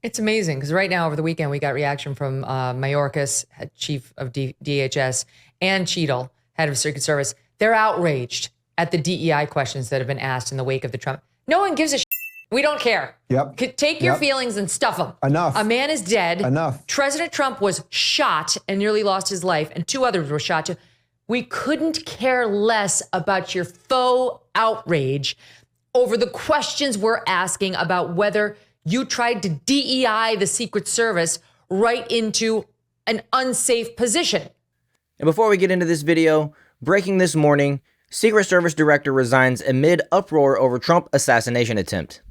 It's amazing because right now over the weekend we got reaction from Mayorkas, chief of DHS, and Cheatle, head of Secret Service. They're outraged at the DEI questions that have been asked in the wake of the Trump. No one gives a shit. We don't care. Yep. Take your feelings and stuff them. Enough. A man is dead. Enough. President Trump was shot and nearly lost his life, and 2 others were shot too. We couldn't care less about your faux outrage over the questions we're asking about whether you tried to DEI the Secret Service right into an unsafe position. And before we get into this video, breaking this morning, Secret Service Director resigns amid uproar over Trump assassination attempt.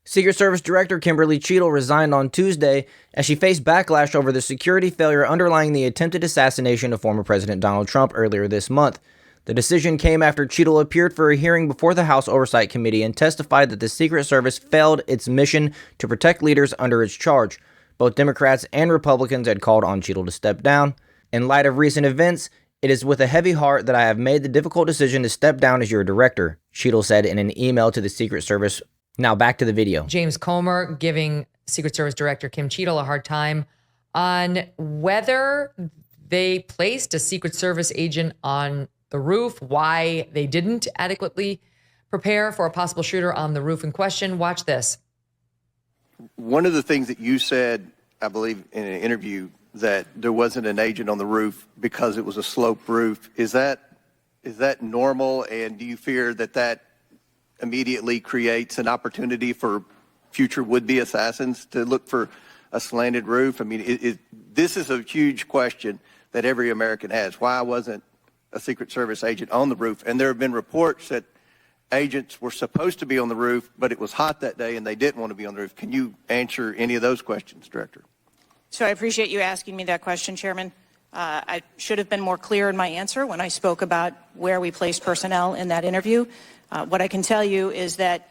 Secret Service Director Kimberly Cheatle resigned on Tuesday as she faced backlash over the security failure underlying the attempted assassination of former President Donald Trump earlier this month. The decision came after Cheatle appeared for a hearing before the House Oversight Committee and testified that the Secret Service failed its mission to protect leaders under its charge. Both Democrats and Republicans had called on Cheatle to step down. In light of recent events, it is with a heavy heart that I have made the difficult decision to step down as your director, Cheatle said in an email to the Secret Service. Now back to the video. James Comer giving Secret Service Director Kim Cheatle a hard time on whether they placed a Secret Service agent on the roof, why they didn't adequately prepare for a possible shooter on the roof in question. Watch this. One of the things that you said, I believe in an interview, that there wasn't an agent on the roof because it was a sloped roof. Is that normal? And do you fear that that immediately creates an opportunity for future would-be assassins to look for a slanted roof? I mean, this is a huge question that every American has. Why wasn't a Secret Service agent on the roof? And there have been reports that agents were supposed to be on the roof, but it was hot that day and they didn't want to be on the roof. Can you answer any of those questions, Director? So I appreciate you asking me that question, Chairman. I should have been more clear in my answer when I spoke about where we placed personnel in that interview. What I can tell you is that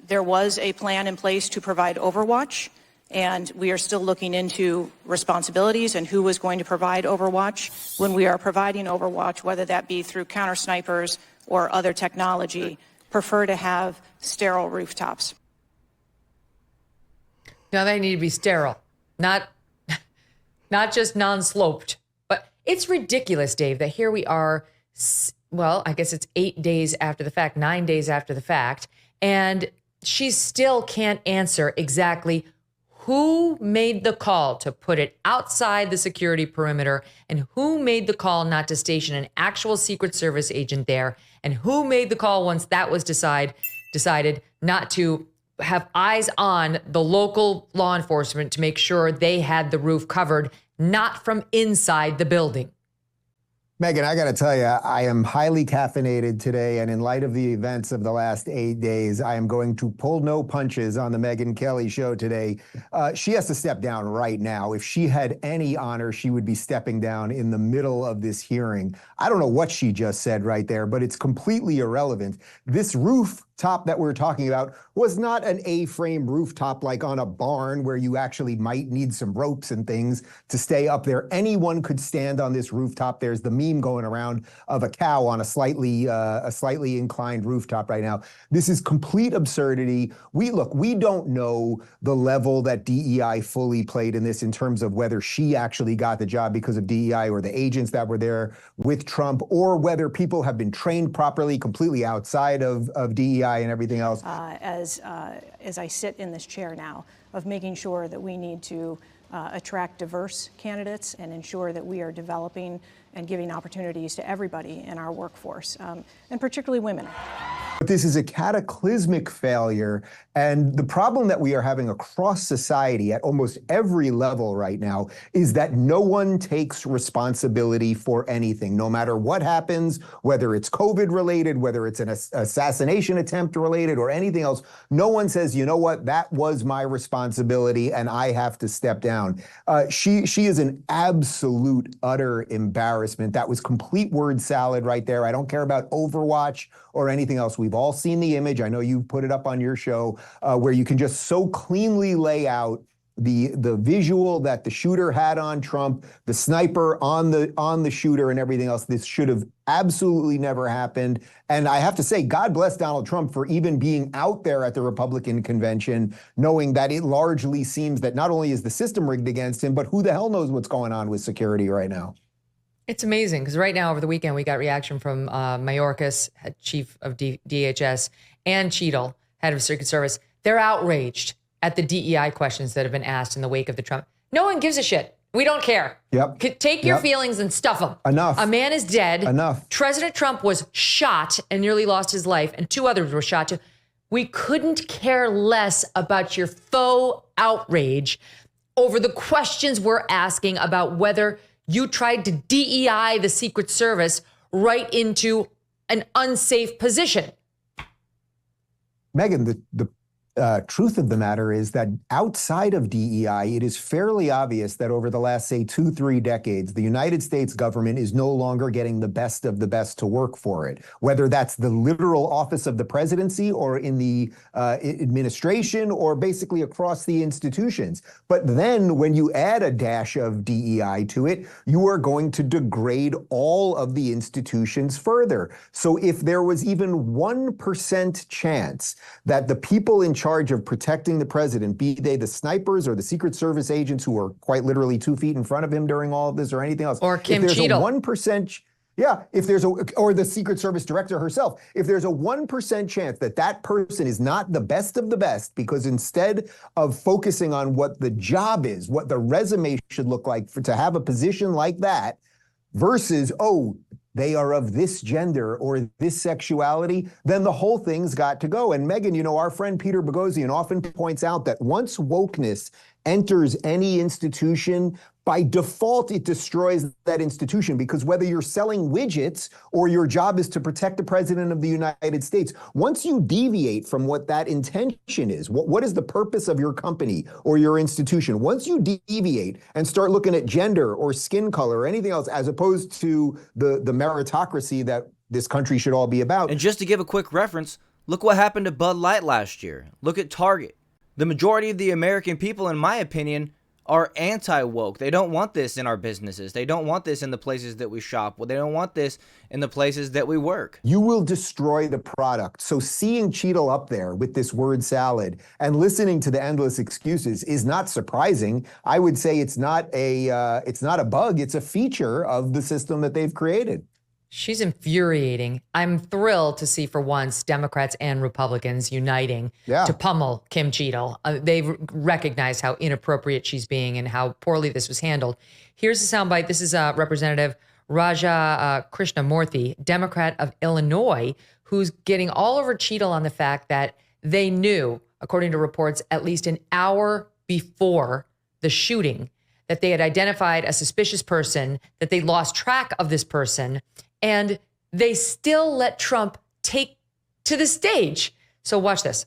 there was a plan in place to provide overwatch, and we are still looking into responsibilities and who was going to provide overwatch. When we are providing overwatch, whether that be through counter snipers or other technology, prefer to have sterile rooftops. Now they need to be sterile, not just non-sloped. But it's ridiculous, Dave, that here we are, well, I guess it's 8 days after the fact, 9 days after the fact, and she still can't answer exactly who made the call to put it outside the security perimeter and who made the call not to station an actual Secret Service agent there and who made the call once that was decided not to have eyes on the local law enforcement to make sure they had the roof covered, not from inside the building. Megyn, I got to tell you, I am highly caffeinated today, and in light of the events of the last 8 days, I am going to pull no punches on the Megyn Kelley show today. She has to step down right now. If she had any honor, she would be stepping down in the middle of this hearing. I don't know what she just said right there, but it's completely irrelevant. This rooftop that we're talking about was not an A-frame rooftop like on a barn where you actually might need some ropes and things to stay up there. Anyone could stand on this rooftop. There's the meme going around of a cow on a slightly inclined rooftop right now. This is complete absurdity. We don't know the level that DEI fully played in this in terms of whether she actually got the job because of DEI or the agents that were there with Trump, or whether people have been trained properly, completely outside of DEI and everything else. As I sit in this chair now, of making sure that we need to attract diverse candidates and ensure that we are developing and giving opportunities to everybody in our workforce, and particularly women. But this is a cataclysmic failure, and the problem that we are having across society at almost every level right now is that no one takes responsibility for anything, no matter what happens, whether it's COVID related, whether it's an assassination attempt related or anything else. No one says, you know what, that was my responsibility and I have to step down. She is an absolute, utter embarrassment. That was complete word salad right there. I don't care about Overwatch or anything else. We've all seen the image. I know you put it up on your show where you can just so cleanly lay out the visual that the shooter had on Trump, the sniper on the shooter and everything else. This should have absolutely never happened. And I have to say, God bless Donald Trump for even being out there at the Republican convention, knowing that it largely seems that not only is the system rigged against him, but who the hell knows what's going on with security right now. It's amazing because right now over the weekend, we got reaction from Mayorkas, head chief of DHS, and Cheatle, head of Secret Service. They're outraged at the DEI questions that have been asked in the wake of the Trump. No one gives a shit. We don't care. Yep. Take your feelings and stuff them. Enough. A man is dead. Enough. President Trump was shot and nearly lost his life, and 2 others were shot too. We couldn't care less about your faux outrage over the questions we're asking about whether you tried to DEI the Secret Service right into an unsafe position. Megyn, the truth of the matter is that outside of DEI, it is fairly obvious that over the last, say, 2-3 decades, the United States government is no longer getting the best of the best to work for it, whether that's the literal office of the presidency or in the administration or basically across the institutions. But then when you add a dash of DEI to it, you are going to degrade all of the institutions further. So if there was even 1% chance that the people in charge of protecting the president, be they the snipers or the Secret Service agents who are quite literally 2 feet in front of him during all of this or anything else. Or Kim if there's Cheatle. a 1%, or the Secret Service director herself, if there's a 1% chance that that person is not the best of the best, because instead of focusing on what the job is, what the resume should look like to have a position like that, versus, they are of this gender or this sexuality, then the whole thing's got to go. And Megyn, our friend Peter Boghossian often points out that once wokeness enters any institution, by default, it destroys that institution, because whether you're selling widgets or your job is to protect the president of the United States, once you deviate from what that intention is, what is the purpose of your company or your institution? Once you deviate and start looking at gender or skin color or anything else, as opposed to the meritocracy that this country should all be about. And just to give a quick reference, look what happened to Bud Light last year. Look at Target. The majority of the American people, in my opinion, are anti-woke. They don't want this in our businesses. They don't want this in the places that we shop. They don't want this in the places that we work. You will destroy the product. So seeing Cheatle up there with this word salad and listening to the endless excuses is not surprising. I would say it's not a bug. It's a feature of the system that they've created. She's infuriating. I'm thrilled to see, for once, Democrats and Republicans uniting to pummel Kim Cheatle. They've recognized how inappropriate she's being and how poorly this was handled. Here's a soundbite. This is Representative Raja Krishnamurthy, Democrat of Illinois, who's getting all over Cheatle on the fact that they knew, according to reports, at least an hour before the shooting, that they had identified a suspicious person, that they lost track of this person, and they still let Trump take to the stage. So watch this.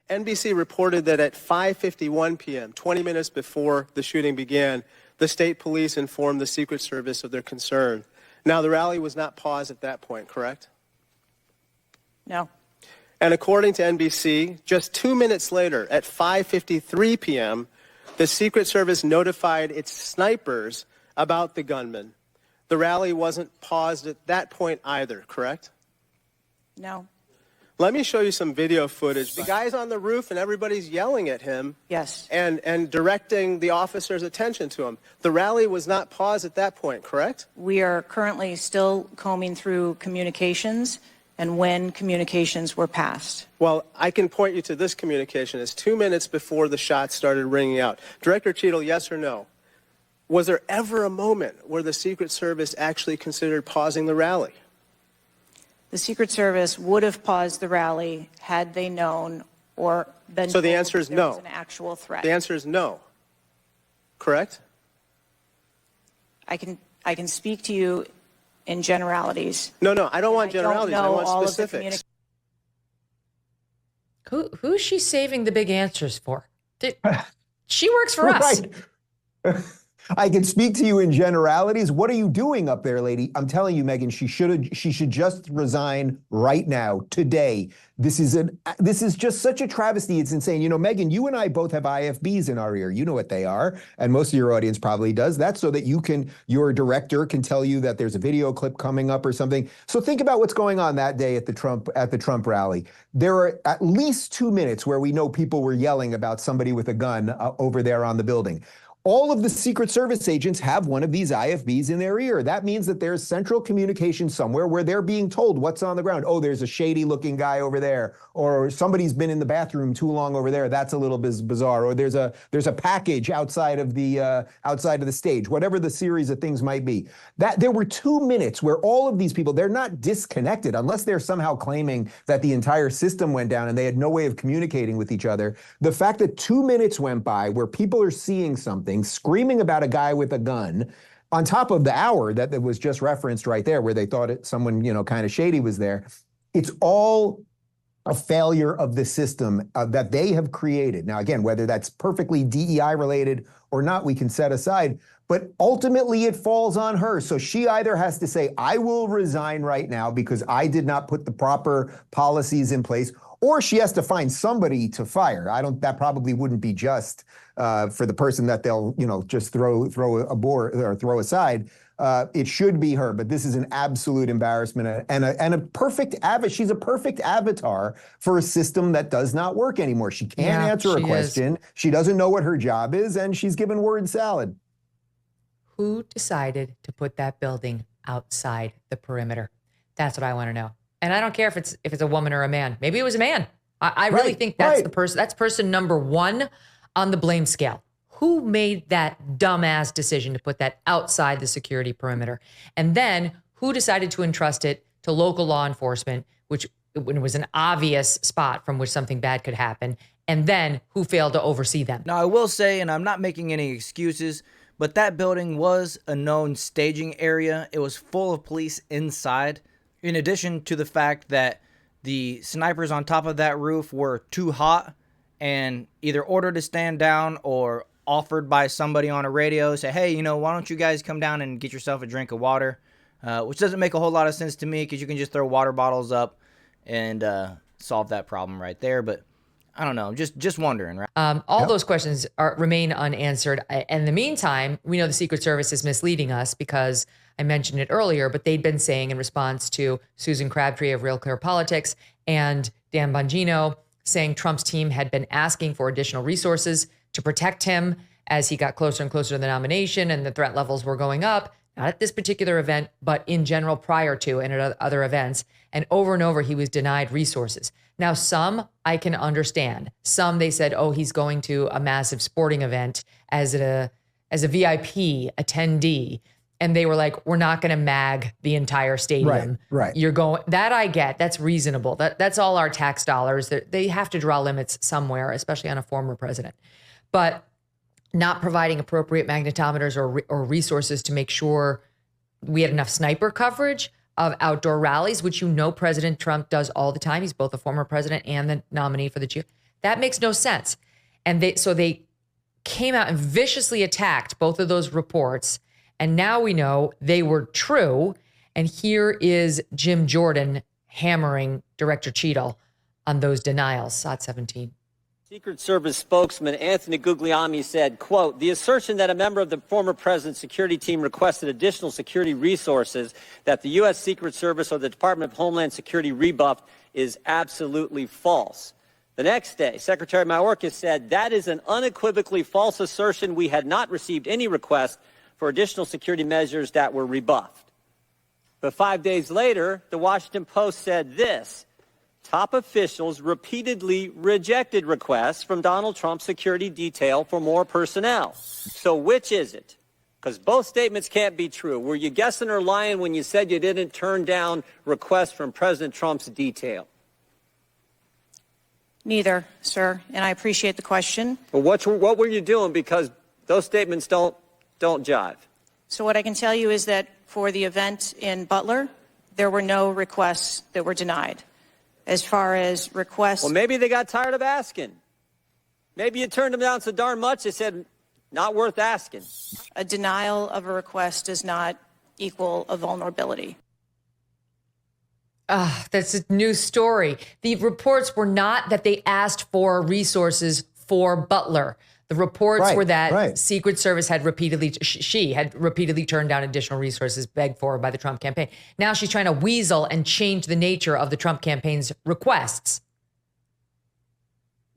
NBC reported that at 5:51 p.m., 20 minutes before the shooting began, the state police informed the Secret Service of their concern. Now, the rally was not paused at that point, correct? No. And according to NBC, just 2 minutes later, at 5:53 p.m., the Secret Service notified its snipers about the gunman. The rally wasn't paused at that point either, correct? No. Let me show you some video footage. The guy's on the roof and everybody's yelling at him. Yes. And directing the officer's attention to him. The rally was not paused at that point, correct? We are currently still combing through communications and when communications were passed. Well, I can point you to this communication. It's 2 minutes before the shots started ringing out. Director Cheatle, yes or no? Was there ever a moment where the Secret Service actually considered pausing the rally? The Secret Service would have paused the rally had they known or been So the told answer is there no. was an actual threat. The answer is no. Correct? I can speak to you in generalities. No, I don't want generalities. I want all specifics. Who's she saving the big answers for? She works for us. Right. I can speak to you in generalities. What are you doing up there, lady? I'm telling you, Megyn, she should just resign right now, today. This is just such a travesty. It's insane. You know, Megyn, you and I both have IFBs in our ear. You know what they are, and most of your audience probably does. That's so that your director can tell you that there's a video clip coming up or something. So think about what's going on that day at the Trump rally. There are at least 2 minutes where we know people were yelling about somebody with a gun over there on the building. All of the Secret Service agents have one of these IFBs in their ear. That means that there's central communication somewhere where they're being told what's on the ground. Oh, there's a shady looking guy over there, or somebody's been in the bathroom too long over there. That's a little bizarre. Or there's a package outside of the stage, whatever the series of things might be. That there were 2 minutes where all of these people, they're not disconnected unless they're somehow claiming that the entire system went down and they had no way of communicating with each other. The fact that 2 minutes went by where people are seeing something, screaming about a guy with a gun, on top of the hour that was just referenced right there, where they thought someone, kind of shady was there. It's all a failure of the system that they have created. Now, again, whether that's perfectly DEI related or not, we can set aside, but ultimately it falls on her. So she either has to say, I will resign right now because I did not put the proper policies in place, or she has to find somebody to fire. That probably wouldn't be just for the person that they'll, just throw aside. It should be her, but this is an absolute embarrassment and a perfect she's a perfect avatar for a system that does not work anymore. She can't answer a question. She doesn't know what her job is, and she's given word salad. Who decided to put that building outside the perimeter? That's what I want to know. And I don't care if it's a woman or a man. Maybe it was a man. I really think that's the person. That's person number one on the blame scale. Who made that dumbass decision to put that outside the security perimeter? And then who decided to entrust it to local law enforcement, which when it was an obvious spot from which something bad could happen? And then who failed to oversee them? Now, I will say, and I'm not making any excuses, but that building was a known staging area. It was full of police inside. In addition to the fact that the snipers on top of that roof were too hot and either ordered to stand down or offered by somebody on a radio, say, hey, why don't you guys come down and get yourself a drink of water, which doesn't make a whole lot of sense to me because you can just throw water bottles up and solve that problem right there. But I don't know, just wondering, right? All those questions remain unanswered. In the meantime, we know the Secret Service is misleading us because I mentioned it earlier, but they'd been saying in response to Susan Crabtree of Real Clear Politics and Dan Bongino saying Trump's team had been asking for additional resources to protect him as he got closer and closer to the nomination and the threat levels were going up, not at this particular event, but in general prior to and at other events. And over he was denied resources. Now, some I can understand. Some they said, oh, he's going to a massive sporting event as a VIP attendee. And they were like, we're not going to mag the entire stadium. Right. You're going, that I get, that's reasonable. That's all our tax dollars. They have to draw limits somewhere, especially on a former president. But not providing appropriate magnetometers or resources to make sure we had enough sniper coverage of outdoor rallies, which President Trump does all the time. He's both a former president and the nominee for the GOP. That makes no sense. And they came out and viciously attacked both of those reports. And now we know they were true. And here is Jim Jordan hammering Director Cheatle on those denials. SOT 17. Secret Service spokesman Anthony Guglielmi said, quote, the assertion that a member of the former president's security team requested additional security resources that the U.S. Secret Service or the Department of Homeland Security rebuffed is absolutely false. The next day, Secretary Mayorkas said that is an unequivocally false assertion. We had not received any request for additional security measures that were rebuffed. But 5 days later, the Washington Post said this. Top officials repeatedly rejected requests from Donald Trump's security detail for more personnel. So which is it? Because both statements can't be true. Were you guessing or lying when you said you didn't turn down requests from President Trump's detail? Neither, sir, and I appreciate the question. Well, what were you doing? Because those statements don't jive. So what I can tell you is that for the event in Butler, there were no requests that were denied. As far as requests... Well, maybe they got tired of asking. Maybe you turned them down so darn much, they said, Not worth asking. A denial of a request does not equal a vulnerability. That's a new story. The reports were not that they asked for resources for Butler. The reports were that Secret Service had she had repeatedly turned down additional resources begged for by the Trump campaign. Now she's trying to weasel and change the nature of the Trump campaign's requests.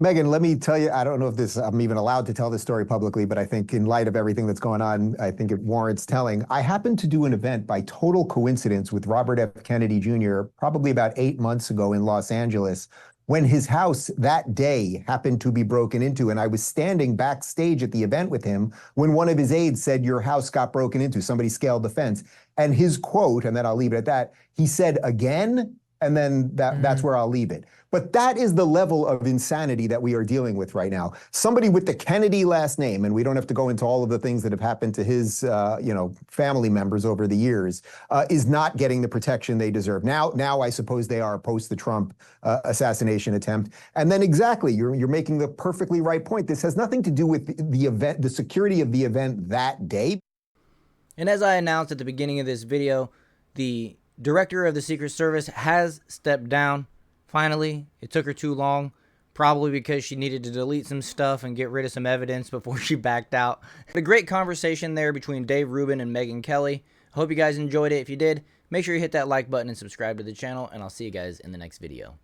Megyn, let me tell you, I don't know if I'm even allowed to tell this story publicly, but I think in light of everything that's going on, I think it warrants telling. I happened to do an event by total coincidence with Robert F. Kennedy Jr. probably about 8 months ago in Los Angeles, when his house that day happened to be broken into. And I was standing backstage at the event with him when one of his aides said, "Your house got broken into. Somebody scaled the fence." And his quote, and then I'll leave it at that, he said, "Again?" And then that's where I'll leave it. But that is the level of insanity that we are dealing with right now. Somebody with the Kennedy last name, and we don't have to go into all of the things that have happened to his, family members over the years, is not getting the protection they deserve. Now I suppose they are post the Trump assassination attempt. And then exactly, you're making the perfectly right point. This has nothing to do with the event, the security of the event that day. And as I announced at the beginning of this video, the director of the Secret Service has stepped down. Finally, it took her too long, probably because she needed to delete some stuff and get rid of some evidence before she backed out. A great conversation there between Dave Rubin and Megyn Kelley. Hope you guys enjoyed it. If you did, make sure you hit that like button and subscribe to the channel, and I'll see you guys in the next video.